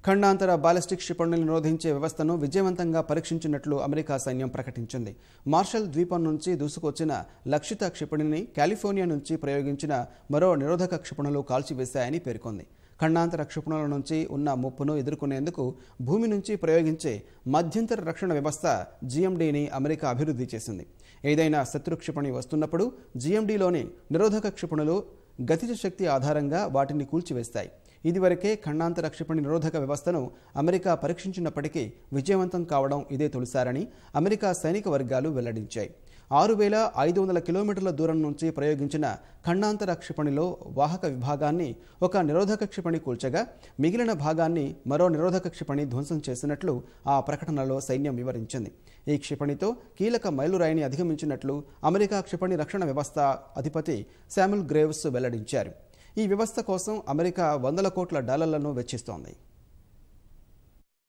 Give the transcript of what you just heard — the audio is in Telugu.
ఖండాంతర బాలిస్టిక్ క్షిపణులను నిరోధించే వ్యవస్థను విజయవంతంగా పరీక్షించినట్లు అమెరికా సైన్యం ప్రకటించింది. మార్షల్ ద్వీపం నుంచి దూసుకొచ్చిన లక్షిత క్షిపణిని కాలిఫోర్నియా నుంచి ప్రయోగించిన మరో నిరోధక క్షిపణులు కాల్చివేశాయని పేర్కొంది. ఖండాంతర క్షిపణుల నుంచి ఉన్న ముప్పును ఎదుర్కొనేందుకు భూమి నుంచి ప్రయోగించే మధ్యంతర రక్షణ వ్యవస్థ జిఎండిని అమెరికా అభివృద్ధి చేసింది. ఏదైనా శత్రు క్షిపణి వస్తున్నప్పుడు జిఎండిలోని నిరోధక క్షిపణులు గతిజ శక్తి ఆధారంగా వాటిని కూల్చివేస్తాయి. ఇదివరకే ఖండాంతర క్షిపణి నిరోధక వ్యవస్థను అమెరికా పరీక్షించినప్పటికీ విజయవంతం కావడం ఇదే తొలిసారని అమెరికా సైనిక వర్గాలు వెల్లడించాయి. 6,500 కిలోమీటర్ల దూరం నుంచి ప్రయోగించిన ఖండాంతర క్షిపణిలో వాహక విభాగాన్ని ఒక నిరోధక క్షిపణి కూల్చగా మిగిలిన భాగాన్ని మరో నిరోధక క్షిపణి ధ్వంసం చేసినట్లు ఆ ప్రకటనలో సైన్యం వివరించింది. ఈ క్షిపణితో కీలక మైలురాయిని అధిగమించినట్లు అమెరికా క్షిపణి రక్షణ వ్యవస్థ అధిపతి శామ్యుల్ గ్రేవ్స్ వెల్లడించారు. ఈ వ్యవస్థ కోసం అమెరికా $100 కోట్ల వెచ్చిస్తోంది.